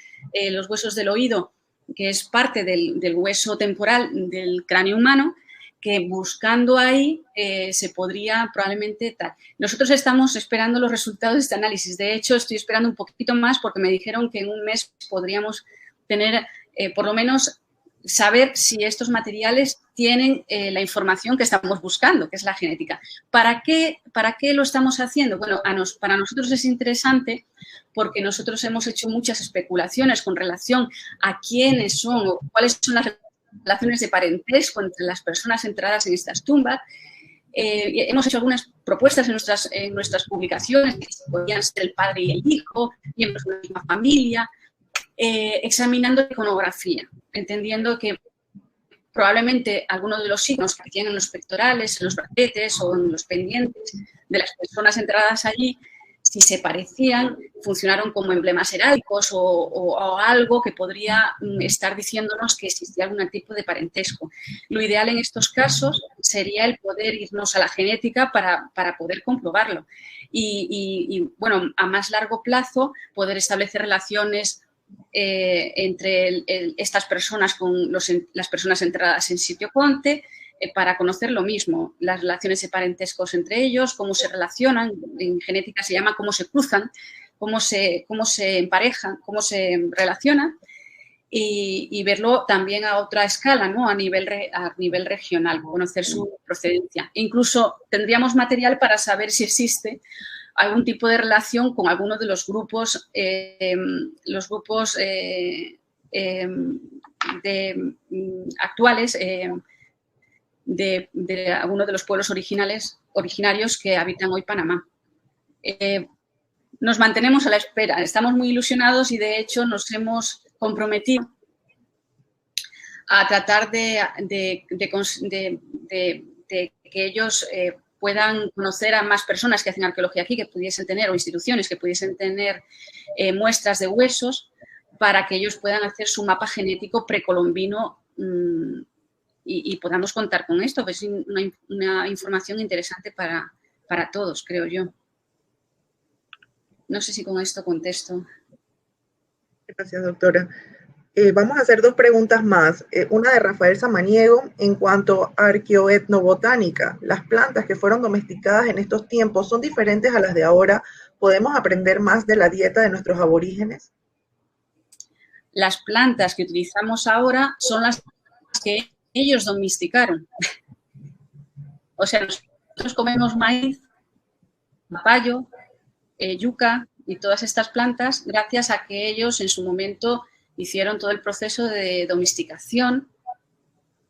huesos del oído, que es parte del hueso temporal del cráneo humano, que buscando ahí se podría probablemente tal. Nosotros estamos esperando los resultados de este análisis. De hecho, estoy esperando un poquito más porque me dijeron que en un mes podríamos tener, por lo menos, saber si estos materiales tienen la información que estamos buscando, que es la genética. ¿Para qué lo estamos haciendo? Bueno, para nosotros es interesante porque nosotros hemos hecho muchas especulaciones con relación a quiénes son o cuáles son las relaciones de parentesco entre las personas enterradas en estas tumbas. Hemos hecho algunas propuestas en nuestras publicaciones, que podían ser el padre y el hijo, miembros de la misma familia, examinando la iconografía, entendiendo que probablemente algunos de los signos que tienen en los pectorales, en los bracetes o en los pendientes de las personas enterradas allí, si se parecían, funcionaron como emblemas heráldicos o algo que podría estar diciéndonos que existía algún tipo de parentesco. Lo ideal en estos casos sería el poder irnos a la genética para poder comprobarlo. Y bueno, a más largo plazo, poder establecer relaciones entre estas personas con las personas enterradas en sitio Conte, para conocer lo mismo, las relaciones de parentescos entre ellos, cómo se relacionan, en genética se llama cómo se cruzan, cómo se emparejan, cómo se relacionan, y verlo también a otra escala, ¿no? a nivel regional, conocer su procedencia. Incluso tendríamos material para saber si existe algún tipo de relación con alguno de los grupos actuales de algunos de los pueblos originarios que habitan hoy Panamá. Nos mantenemos a la espera, estamos muy ilusionados y de hecho nos hemos comprometido a tratar de que ellos puedan conocer a más personas que hacen arqueología aquí, que pudiesen tener, o instituciones que pudiesen tener muestras de huesos, para que ellos puedan hacer su mapa genético precolombino y podamos contar con esto, que es una información interesante para todos, creo yo. No sé si con esto contesto. Gracias, doctora. Vamos a hacer dos preguntas más. Una de Rafael Samaniego en cuanto a arqueoetnobotánica. ¿Las plantas que fueron domesticadas en estos tiempos son diferentes a las de ahora? ¿Podemos aprender más de la dieta de nuestros aborígenes? Las plantas que utilizamos ahora son las que ellos domesticaron. O sea, nosotros comemos maíz, zapallo, yuca, y todas estas plantas gracias a que ellos en su momento hicieron todo el proceso de domesticación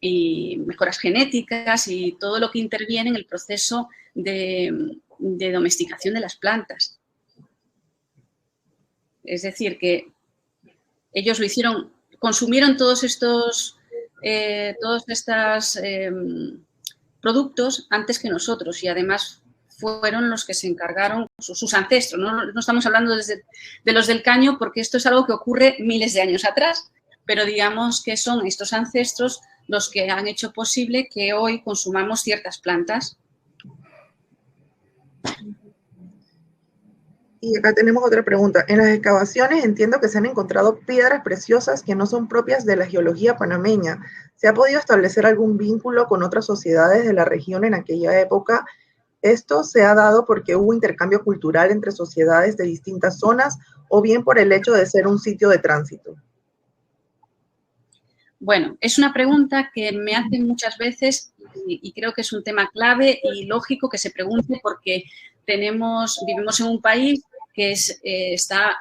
y mejoras genéticas y todo lo que interviene en el proceso de domesticación de las plantas. Es decir, que ellos lo hicieron, consumieron todos estos productos antes que nosotros y además fueron los que se encargaron, sus ancestros. No estamos hablando de los del caño porque esto es algo que ocurre miles de años atrás, pero digamos que son estos ancestros los que han hecho posible que hoy consumamos ciertas plantas. Y acá tenemos otra pregunta. En las excavaciones entiendo que se han encontrado piedras preciosas que no son propias de la geología panameña. ¿Se ha podido establecer algún vínculo con otras sociedades de la región en aquella época? ¿Esto se ha dado porque hubo intercambio cultural entre sociedades de distintas zonas o bien por el hecho de ser un sitio de tránsito? Bueno, es una pregunta que me hacen muchas veces y creo que es un tema clave y lógico que se pregunte porque vivimos en un país que está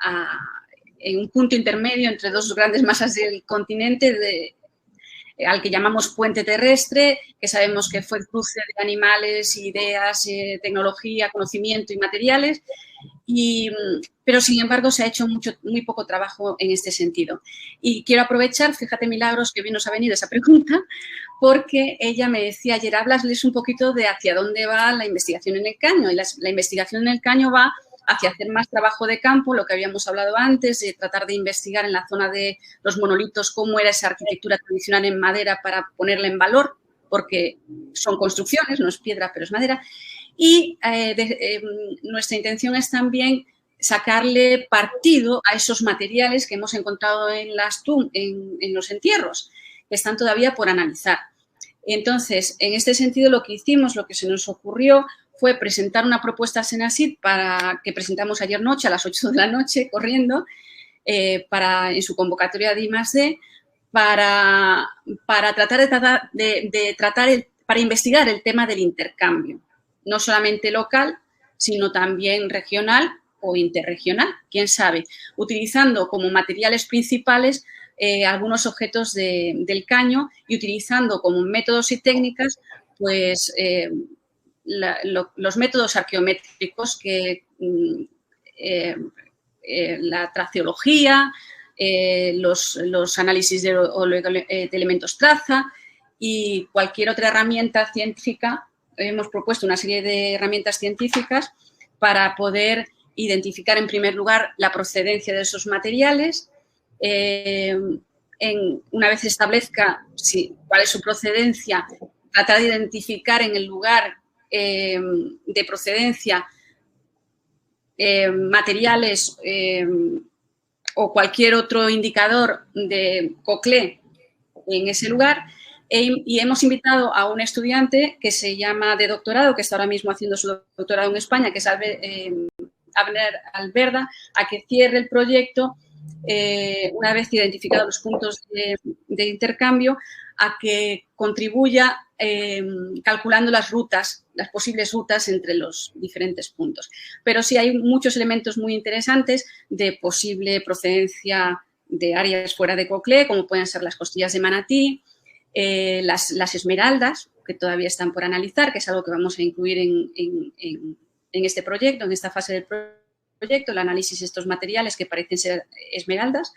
en un punto intermedio entre dos grandes masas del continente, al que llamamos puente terrestre, que sabemos que fue el cruce de animales, ideas, tecnología, conocimiento y materiales, pero sin embargo se ha hecho muy poco trabajo en este sentido. Y quiero aprovechar, fíjate Milagros, que bien nos ha venido esa pregunta, porque ella me decía ayer, háblales un poquito de hacia dónde va la investigación en el caño. Y la investigación en el caño va hacia hacer más trabajo de campo, lo que habíamos hablado antes, de tratar de investigar en la zona de los monolitos cómo era esa arquitectura tradicional en madera para ponerla en valor, porque son construcciones, no es piedra, pero es madera. Y nuestra intención es también sacarle partido a esos materiales que hemos encontrado en los entierros, que están todavía por analizar. Entonces, en este sentido, lo que hicimos, lo que se nos ocurrió fue presentar una propuesta a Senasit que presentamos ayer noche a las 8 de la noche, corriendo, en su convocatoria de I+D, para investigar el tema del intercambio, no solamente local, sino también regional o interregional, quién sabe, utilizando como materiales principales algunos objetos del caño y utilizando como métodos y técnicas, pues, los métodos arqueométricos que la traceología, los análisis de elementos traza y cualquier otra herramienta científica. Hemos propuesto una serie de herramientas científicas para poder identificar en primer lugar la procedencia de esos materiales. Una vez se establezca cuál es su procedencia, tratar de identificar en el lugar de procedencia materiales o cualquier otro indicador de Coclé en ese lugar. Y hemos invitado a un estudiante que se llama de doctorado, que está ahora mismo haciendo su doctorado en España, que es Abner Alberda, a que cierre el proyecto una vez identificados los puntos de intercambio, a que contribuya calculando las posibles rutas entre los diferentes puntos. Pero sí hay muchos elementos muy interesantes de posible procedencia de áreas fuera de Coclé, como pueden ser las costillas de Manatí, las esmeraldas, que todavía están por analizar, que es algo que vamos a incluir en este proyecto, en esta fase del proyecto, el análisis de estos materiales que parecen ser esmeraldas.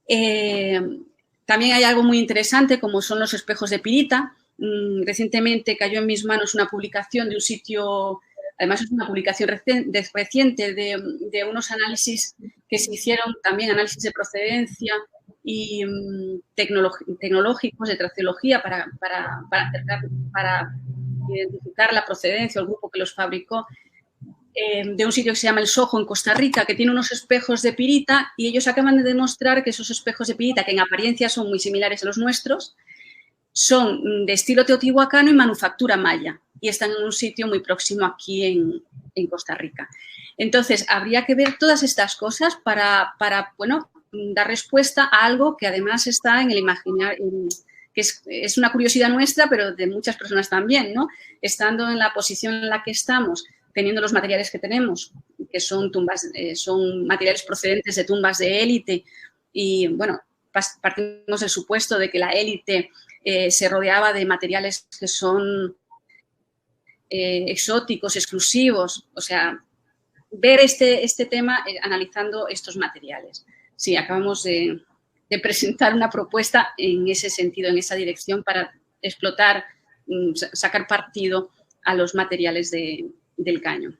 También hay algo muy interesante, como son los espejos de pirita. Recientemente cayó en mis manos una publicación de un sitio, además es una publicación reciente de unos análisis que se hicieron, también análisis de procedencia y tecnológicos de traceología para identificar la procedencia o el grupo que los fabricó, de un sitio que se llama El Sojo en Costa Rica, que tiene unos espejos de pirita, y ellos acaban de demostrar que esos espejos de pirita, que en apariencia son muy similares a los nuestros, son de estilo teotihuacano y manufactura maya, y están en un sitio muy próximo aquí en Costa Rica. Entonces, habría que ver todas estas cosas para dar respuesta a algo que además está en el imaginario, que es una curiosidad nuestra, pero de muchas personas también, ¿no? Estando en la posición en la que estamos, teniendo los materiales que tenemos, que son son materiales procedentes de tumbas de élite, y bueno, partimos del supuesto de que la élite se rodeaba de materiales que son exóticos, exclusivos, o sea, ver este tema analizando estos materiales. Sí, acabamos de presentar una propuesta en ese sentido, en esa dirección, para explotar, sacar partido a los materiales del caño.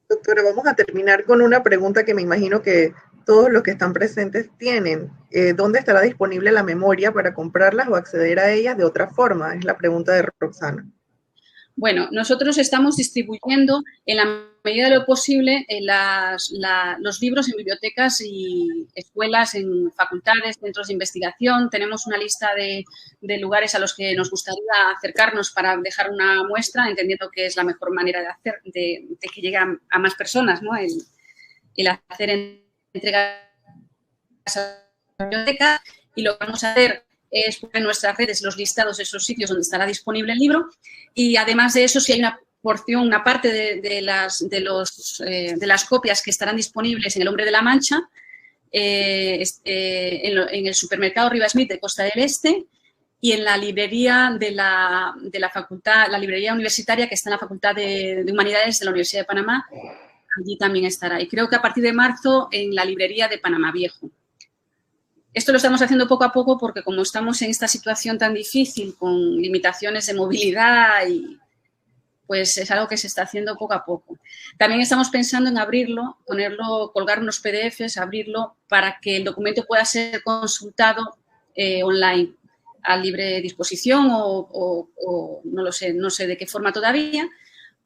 Doctora, vamos a terminar con una pregunta que me imagino que todos los que están presentes tienen. ¿Dónde estará disponible la memoria para comprarlas o acceder a ellas de otra forma? Es la pregunta de Roxana. Bueno, nosotros estamos distribuyendo en la medida de lo posible los libros en bibliotecas y escuelas, en facultades, centros de investigación. Tenemos una lista de lugares a los que nos gustaría acercarnos para dejar una muestra, entendiendo que es la mejor manera de que llegue a más personas, ¿no? El hacer entregas a la biblioteca, y lo que vamos a hacer es poner en nuestras redes los listados de esos sitios donde estará disponible el libro, y además de eso, si hay una parte de las copias que estarán disponibles en El Hombre de la Mancha, en el supermercado Rivasmith de Costa del Este, y en la librería de la facultad, la librería universitaria que está en la Facultad de Humanidades de la Universidad de Panamá, allí también estará. Y creo que a partir de marzo en la librería de Panamá Viejo. Esto lo estamos haciendo poco a poco porque como estamos en esta situación tan difícil, con limitaciones de movilidad, y pues es algo que se está haciendo poco a poco. También estamos pensando en abrirlo, colgar unos PDFs, abrirlo para que el documento pueda ser consultado online a libre disposición o no lo sé, no sé de qué forma todavía,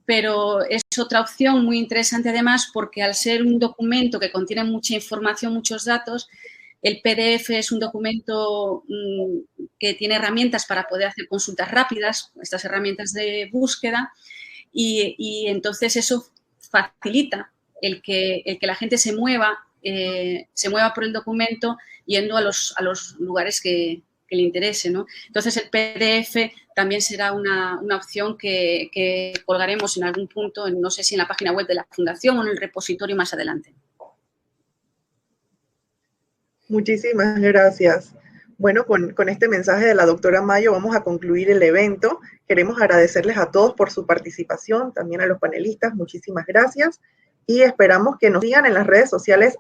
pero es otra opción muy interesante además porque al ser un documento que contiene mucha información, muchos datos, el PDF es un documento que tiene herramientas para poder hacer consultas rápidas, estas herramientas de búsqueda, y entonces eso facilita el que la gente se mueva por el documento yendo a los lugares que le interese, ¿no? Entonces el PDF también será una opción que colgaremos en algún punto, no sé si en la página web de la Fundación o en el repositorio más adelante. Muchísimas gracias. Bueno, con este mensaje de la doctora Mayo vamos a concluir el evento. Queremos agradecerles a todos por su participación, también a los panelistas, muchísimas gracias. Y esperamos que nos sigan en las redes sociales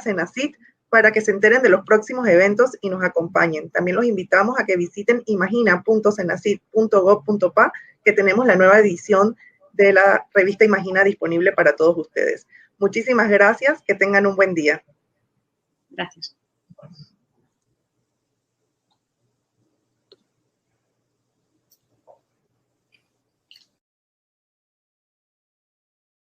@Senacit para que se enteren de los próximos eventos y nos acompañen. También los invitamos a que visiten imagina.senacit.gov.pa, que tenemos la nueva edición de la revista Imagina disponible para todos ustedes. Muchísimas gracias, que tengan un buen día. Gracias.